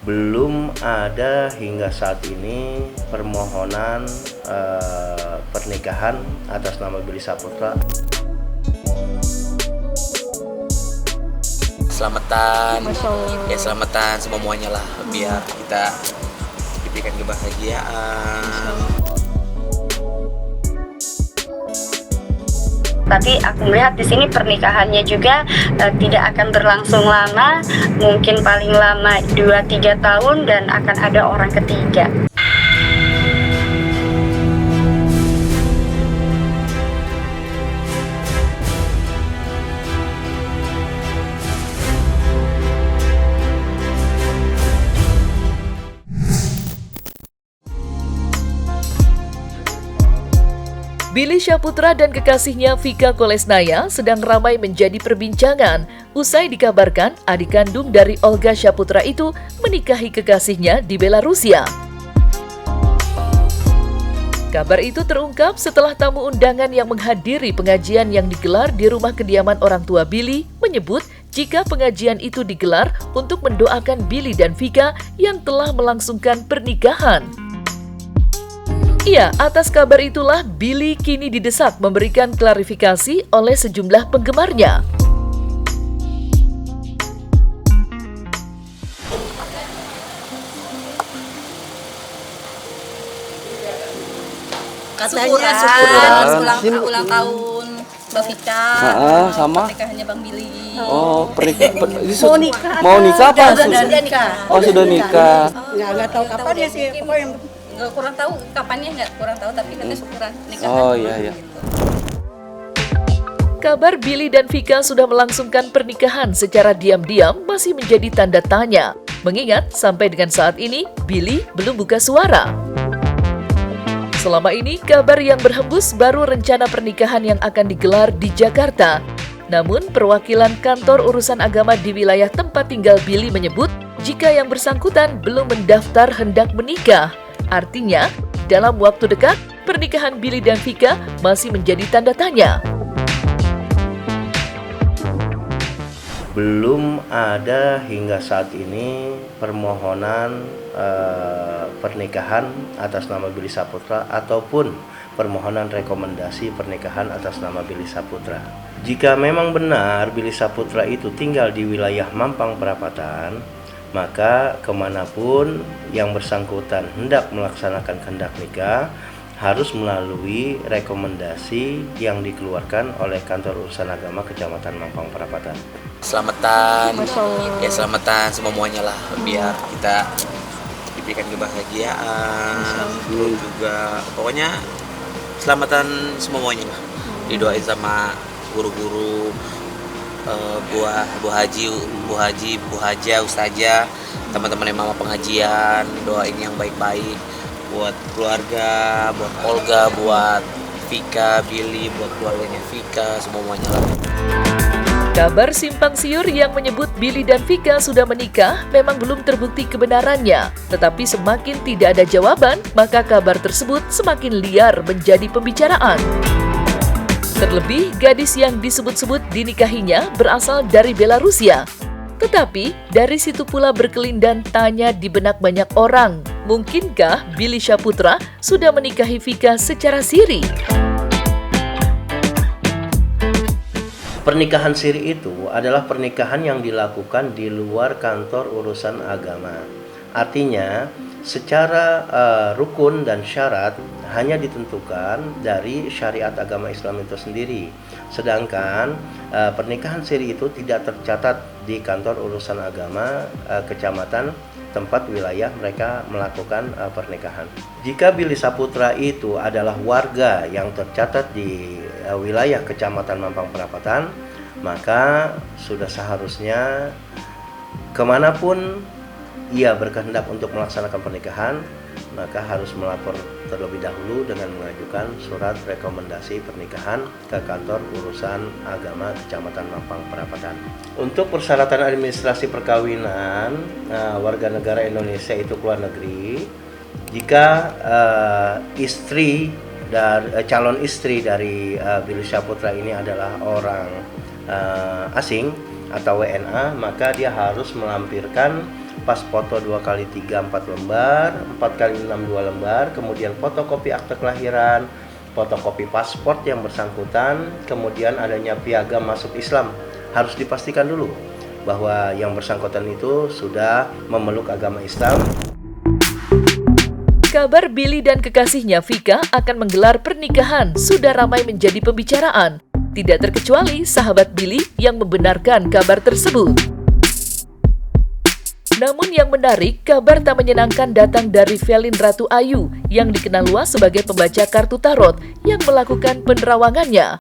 Belum ada hingga saat ini permohonan pernikahan atas nama Billy Saputra. Selamatan, ya selamatan semuanya lah, biar kita diberikan kebahagiaan. Tapi aku melihat di sini pernikahannya juga tidak akan berlangsung lama, mungkin paling lama 2-3 tahun dan akan ada orang ketiga. Billy Saputra dan kekasihnya Vika Kolesnaya sedang ramai menjadi perbincangan usai dikabarkan adik kandung dari Olga Saputra itu menikahi kekasihnya di Belarusia. Kabar itu terungkap setelah tamu undangan yang menghadiri pengajian yang digelar di rumah kediaman orang tua Billy menyebut jika pengajian itu digelar untuk mendoakan Billy dan Vika yang telah melangsungkan pernikahan. Iya, atas kabar itulah Billy kini didesak memberikan klarifikasi oleh sejumlah penggemarnya. Katanya ulang tahun Mbak Vika, sama pernikahannya Bang Billy. Oh, Mau nikah apa? Sudah nikah. Oh, sudah nikah. Nggak tahu kapan ya sih, pokoknya kurang tahu kapannya, kurang tahu, tapi katanya syukuran nikahan. Oh iya. Kabar Billy dan Vika sudah melangsungkan pernikahan secara diam-diam masih menjadi tanda tanya. Mengingat sampai dengan saat ini Billy belum buka suara. Selama ini kabar yang berhembus baru rencana pernikahan yang akan digelar di Jakarta. Namun perwakilan kantor urusan agama di wilayah tempat tinggal Billy menyebut jika yang bersangkutan belum mendaftar hendak menikah. Artinya, dalam waktu dekat, pernikahan Billy dan Vika masih menjadi tanda tanya. Belum ada hingga saat ini permohonan pernikahan atas nama Billy Saputra ataupun permohonan rekomendasi pernikahan atas nama Billy Saputra. Jika memang benar Billy Saputra itu tinggal di wilayah Mampang Perapatan, maka kemanapun yang bersangkutan hendak melaksanakan kehendak nikah harus melalui rekomendasi yang dikeluarkan oleh kantor urusan agama Kecamatan Mampang Perapatan. Selamatan, ya selamatan semuanya lah, biar kita diberikan kebahagiaan. Juga pokoknya selamatan semuanya lah, didoain sama guru-guru, Bu Haji, Bu Haja, Ustazah, teman-teman yang mama pengajian, doain yang baik-baik buat keluarga, buat Olga, buat Vika, Billy, buat keluarganya Vika, semuanya lah. Kabar simpang siur yang menyebut Billy dan Vika sudah menikah memang belum terbukti kebenarannya. Tetapi semakin tidak ada jawaban, maka kabar tersebut semakin liar menjadi pembicaraan. Terlebih, gadis yang disebut-sebut dinikahinya berasal dari Belarusia. Tetapi, dari situ pula berkelindan tanya di benak banyak orang, mungkinkah Billy Saputra sudah menikahi Vika secara siri? Pernikahan siri itu adalah pernikahan yang dilakukan di luar kantor urusan agama. Artinya, secara rukun dan syarat hanya ditentukan dari syariat agama Islam itu sendiri. Sedangkan pernikahan siri itu tidak tercatat di kantor urusan agama kecamatan tempat wilayah mereka melakukan pernikahan. Jika Billy Saputra itu adalah warga yang tercatat di wilayah Kecamatan Mampang Perapatan, maka sudah seharusnya kemanapun ia berkehendak untuk melaksanakan pernikahan, maka harus melapor terlebih dahulu dengan mengajukan surat rekomendasi pernikahan ke kantor urusan agama Kecamatan Mampang Perapatan. Untuk persyaratan administrasi perkawinan warga negara Indonesia itu keluar negeri, jika calon istri dari Billy Saputra ini adalah orang asing atau WNA, maka dia harus melampirkan pas foto 2x3 4 lembar, 4x6 2 lembar, kemudian fotokopi akte kelahiran, fotokopi paspor yang bersangkutan, kemudian adanya piagam masuk Islam. Harus dipastikan dulu bahwa yang bersangkutan itu sudah memeluk agama Islam. Kabar Billy dan kekasihnya Vika akan menggelar pernikahan sudah ramai menjadi pembicaraan. Tidak terkecuali sahabat Billy yang membenarkan kabar tersebut. Namun yang menarik, kabar tak menyenangkan datang dari Velin Ratu Ayu yang dikenal luas sebagai pembaca kartu tarot yang melakukan penerawangannya.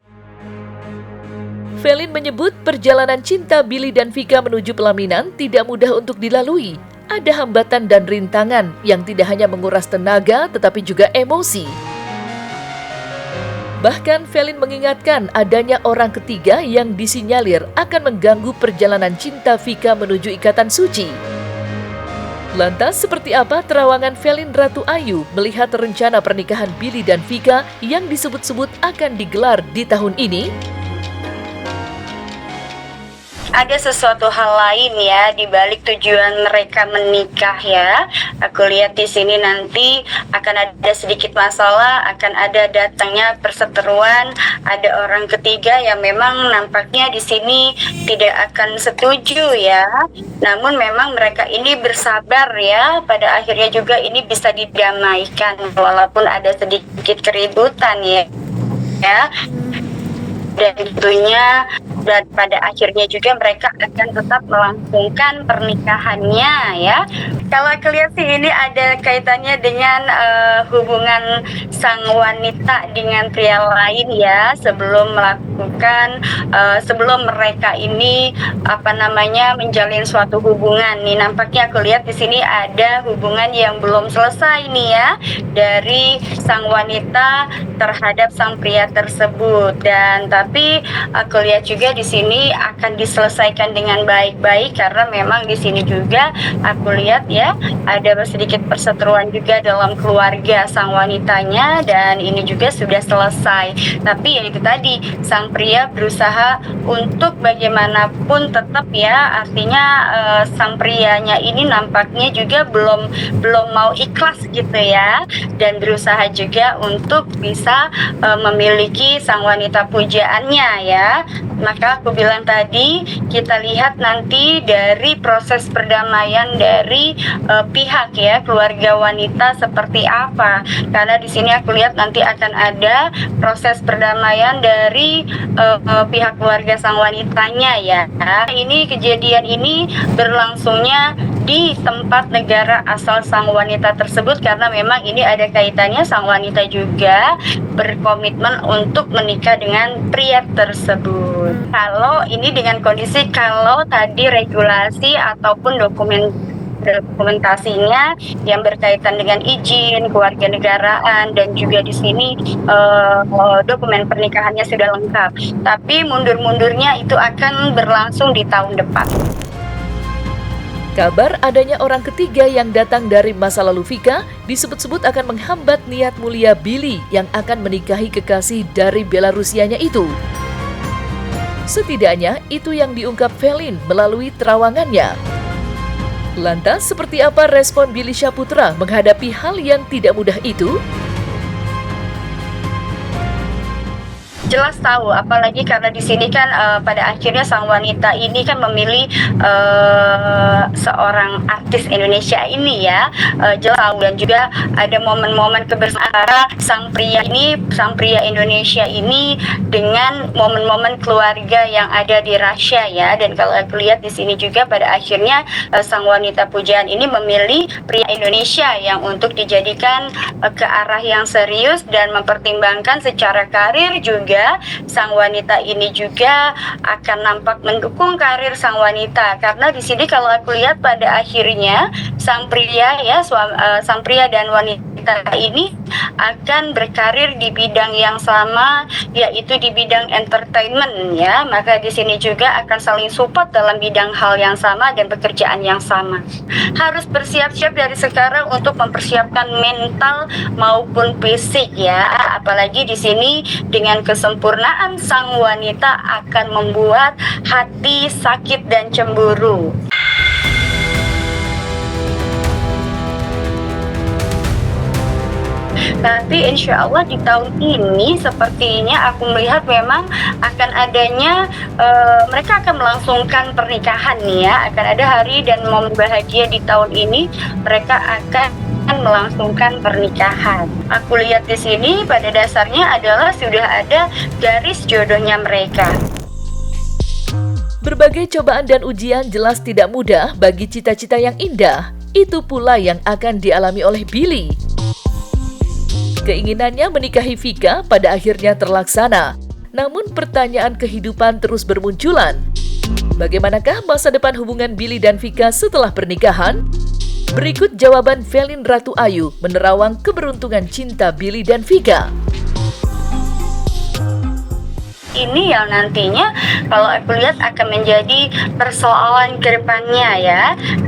Velin menyebut perjalanan cinta Billy dan Vika menuju pelaminan tidak mudah untuk dilalui. Ada hambatan dan rintangan yang tidak hanya menguras tenaga tetapi juga emosi. Bahkan Velin mengingatkan adanya orang ketiga yang disinyalir akan mengganggu perjalanan cinta Vika menuju ikatan suci. Lantas seperti apa terawangan Velin Ratu Ayu melihat rencana pernikahan Billy dan Vika yang disebut-sebut akan digelar di tahun ini? Ada sesuatu hal lain ya di balik tujuan mereka menikah ya. Aku lihat di sini nanti akan ada sedikit masalah, akan ada datangnya perseteruan, ada orang ketiga yang memang nampaknya di sini tidak akan setuju ya. Namun memang mereka ini bersabar ya, pada akhirnya juga ini bisa didamaikan walaupun ada sedikit keributan ya. Dan tentunya dan pada akhirnya juga mereka akan tetap melangsungkan pernikahannya ya. Kalau aku lihat sih ini ada kaitannya dengan hubungan sang wanita dengan pria lain ya, sebelum melakukan sebelum mereka ini menjalin suatu hubungan nih. Nampaknya aku lihat di sini ada hubungan yang belum selesai nih ya dari sang wanita terhadap sang pria tersebut, dan tapi aku lihat juga di sini akan diselesaikan dengan baik-baik karena memang di sini juga aku lihat ya ada sedikit perseteruan juga dalam keluarga sang wanitanya, dan ini juga sudah selesai. Tapi ya itu tadi, sang pria berusaha untuk bagaimanapun tetap ya, artinya sang prianya ini nampaknya juga belum mau ikhlas gitu ya, dan berusaha juga untuk bisa memiliki sang wanita pujaannya ya. Maka aku bilang tadi, kita lihat nanti dari proses perdamaian dari pihak ya keluarga wanita seperti apa. Karena di sini aku lihat nanti akan ada proses perdamaian dari pihak keluarga sang wanitanya ya. Ini kejadian ini berlangsungnya di tempat negara asal sang wanita tersebut karena memang ini ada kaitannya sang wanita juga berkomitmen untuk menikah dengan pria tersebut. Kalau ini dengan kondisi kalau tadi regulasi ataupun dokumentasinya yang berkaitan dengan izin kewarganegaraan dan juga di sini dokumen pernikahannya sudah lengkap. Tapi mundur-mundurnya itu akan berlangsung di tahun depan. Kabar adanya orang ketiga yang datang dari masa lalu Vika disebut-sebut akan menghambat niat mulia Billy yang akan menikahi kekasih dari Belarusianya itu. Setidaknya itu yang diungkap Velin melalui terawangannya. Lantas seperti apa respon Billy Syahputra menghadapi hal yang tidak mudah itu? Jelas tahu, apalagi karena di sini kan pada akhirnya sang wanita ini kan memilih seorang artis Indonesia ini ya, jelas tahu, dan juga ada momen-momen kebersamaan antara sang pria Indonesia ini dengan momen-momen keluarga yang ada di Rusia ya. Dan kalau aku lihat di sini juga pada akhirnya sang wanita pujaan ini memilih pria Indonesia yang untuk dijadikan ke arah yang serius dan mempertimbangkan secara karir juga. Sang wanita ini juga akan nampak mendukung karir sang wanita karena di sini kalau aku lihat pada akhirnya sang pria dan wanita ini akan berkarir di bidang yang sama, yaitu di bidang entertainment ya. Maka di sini juga akan saling support dalam bidang hal yang sama dan pekerjaan yang sama. Harus bersiap-siap dari sekarang untuk mempersiapkan mental maupun fisik ya. Apalagi di sini dengan kesempurnaan sang wanita akan membuat hati sakit dan cemburu. Tapi insya Allah di tahun ini sepertinya aku melihat memang akan adanya mereka akan melangsungkan pernikahan nih ya, akan ada hari dan momen bahagia di tahun ini, mereka akan melangsungkan pernikahan. Aku lihat di sini pada dasarnya adalah sudah ada garis jodohnya mereka. Berbagai cobaan dan ujian jelas tidak mudah bagi cita-cita yang indah. Itu pula yang akan dialami oleh Billy. Keinginannya menikahi Vika pada akhirnya terlaksana. Namun pertanyaan kehidupan terus bermunculan. Bagaimanakah masa depan hubungan Billy dan Vika setelah pernikahan? Berikut jawaban Velin Ratu Ayu menerawang keberuntungan cinta Billy dan Vika. Ini yang nantinya kalau aku lihat akan menjadi persoalan ke depannya ya,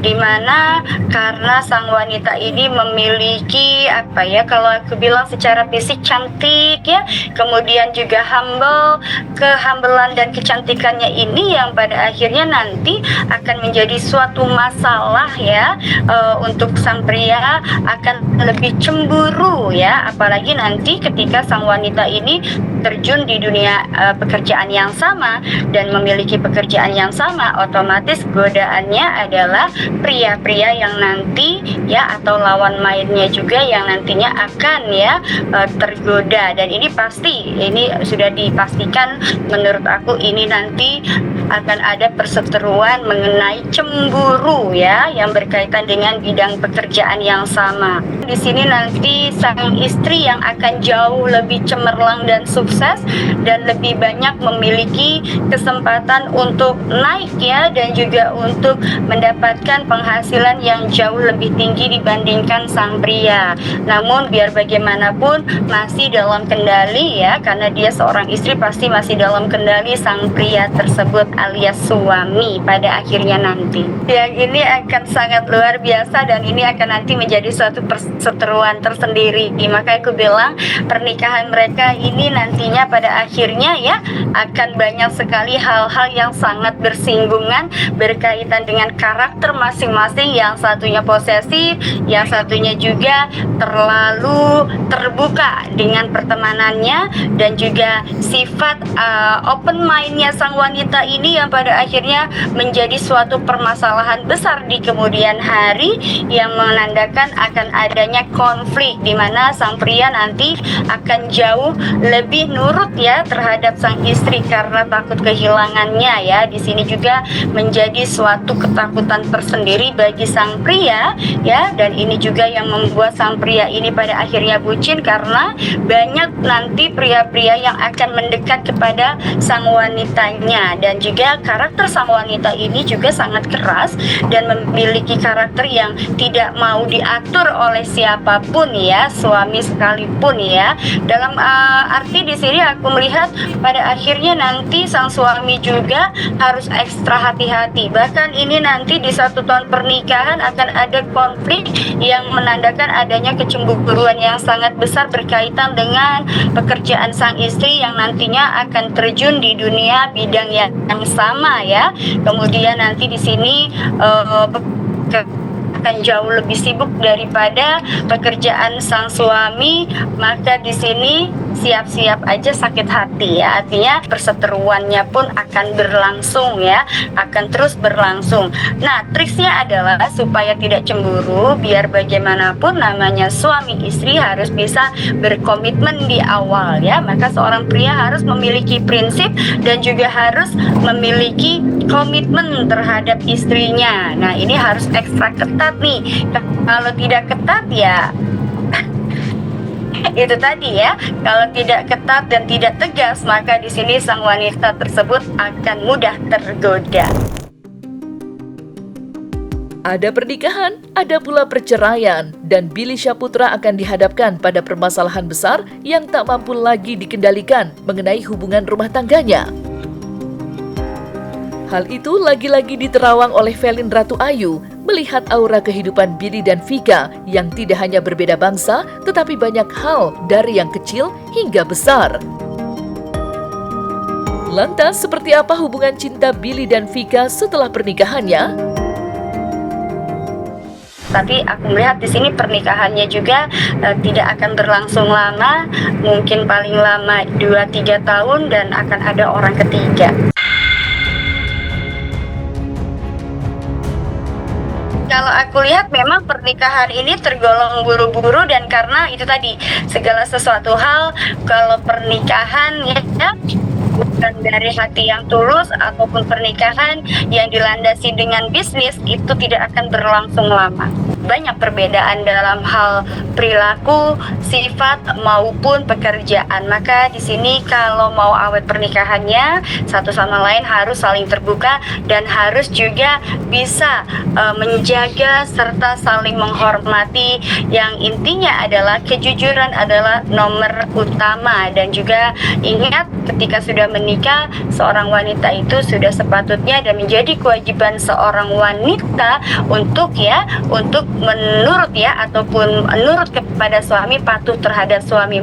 dimana karena sang wanita ini memiliki kalau aku bilang secara fisik cantik ya, kemudian juga humble, kehambelan dan kecantikannya ini yang pada akhirnya nanti akan menjadi suatu masalah ya, untuk sang pria akan lebih cemburu ya, apalagi nanti ketika sang wanita ini terjun di dunia pekerjaan yang sama dan memiliki pekerjaan yang sama, otomatis godaannya adalah pria-pria yang nanti ya, atau lawan mainnya juga yang nantinya akan ya tergoda. Dan ini pasti, ini sudah dipastikan menurut aku, ini nanti akan ada perseteruan mengenai cemburu ya, yang berkaitan dengan bidang pekerjaan yang sama. Di sini nanti sang istri yang akan jauh lebih cemerlang dan sukses dan lebih banyak memiliki kesempatan untuk naik ya, dan juga untuk mendapatkan penghasilan yang jauh lebih tinggi dibandingkan sang pria. Namun biar bagaimanapun masih dalam kendali ya, karena dia seorang istri, pasti masih dalam kendali sang pria tersebut alias suami pada akhirnya nanti. Yang ini akan sangat luar biasa dan ini akan nanti menjadi suatu perseteruan tersendiri. Maka aku bilang pernikahan mereka ini nantinya pada akhirnya ya akan banyak sekali hal-hal yang sangat bersinggungan berkaitan dengan karakter masing-masing, yang satunya posesif, yang satunya juga terlalu terbuka dengan pertemanannya, dan juga sifat open mind-nya sang wanita ini yang pada akhirnya menjadi suatu permasalahan besar di kemudian hari, yang menandakan akan adanya konflik di mana sang pria nanti akan jauh lebih nurut ya terhadap sang istri karena takut kehilangannya ya. Di sini juga menjadi suatu ketakutan tersendiri bagi sang pria ya, dan ini juga yang membuat sang pria ini pada akhirnya bucin karena banyak nanti pria-pria yang akan mendekat kepada sang wanitanya. Dan juga karakter sang wanita ini juga sangat keras dan memiliki karakter yang tidak mau diatur oleh siapapun ya, suami sekalipun ya. Dalam arti di sini aku melihat pada akhirnya nanti sang suami juga harus ekstra hati-hati. Bahkan ini nanti di 1 tahun pernikahan akan ada konflik yang menandakan adanya kecemburuan yang sangat besar berkaitan dengan pekerjaan sang istri yang nantinya akan terjun di dunia bidang yang sama ya. Kemudian nanti di sini akan jauh lebih sibuk daripada pekerjaan sang suami, maka di sini siap-siap aja sakit hati ya. Artinya perseteruannya pun akan berlangsung ya, akan terus berlangsung. Nah, triksnya adalah supaya tidak cemburu, biar bagaimanapun namanya suami istri harus bisa berkomitmen di awal ya. Maka seorang pria harus memiliki prinsip dan juga harus memiliki komitmen terhadap istrinya. Nah, ini harus ekstra ketat nih. Kalau tidak ketat ya itu tadi ya, kalau tidak ketat dan tidak tegas, maka di sini sang wanita tersebut akan mudah tergoda. Ada pernikahan, ada pula perceraian, dan Billy Syahputra akan dihadapkan pada permasalahan besar yang tak mampu lagi dikendalikan mengenai hubungan rumah tangganya. Hal itu lagi-lagi diterawang oleh Velin Ratu Ayu melihat aura kehidupan Billy dan Vika yang tidak hanya berbeda bangsa, tetapi banyak hal dari yang kecil hingga besar. Lantas, seperti apa hubungan cinta Billy dan Vika setelah pernikahannya? Tapi aku melihat di sini pernikahannya juga tidak akan berlangsung lama, mungkin paling lama 2-3 tahun dan akan ada orang ketiga. Kalau aku lihat memang pernikahan ini tergolong buru-buru, dan karena itu tadi segala sesuatu hal kalau pernikahan ya bukan dari hati yang tulus ataupun pernikahan yang dilandasi dengan bisnis itu tidak akan berlangsung lama. Banyak perbedaan dalam hal perilaku, sifat maupun pekerjaan. Maka di sini kalau mau awet pernikahannya, satu sama lain harus saling terbuka dan harus juga bisa menjaga serta saling menghormati. Yang intinya adalah kejujuran adalah nomor utama, dan juga ingat ketika sudah menikah, seorang wanita itu sudah sepatutnya dan menjadi kewajiban seorang wanita untuk menurut ataupun menurut kepada suami, patuh terhadap suami.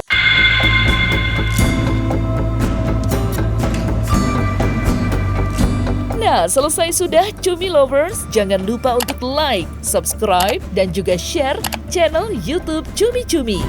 Nah, selesai sudah Cumi Lovers. Jangan lupa untuk like, subscribe, dan juga share channel YouTube Cumi Cumi.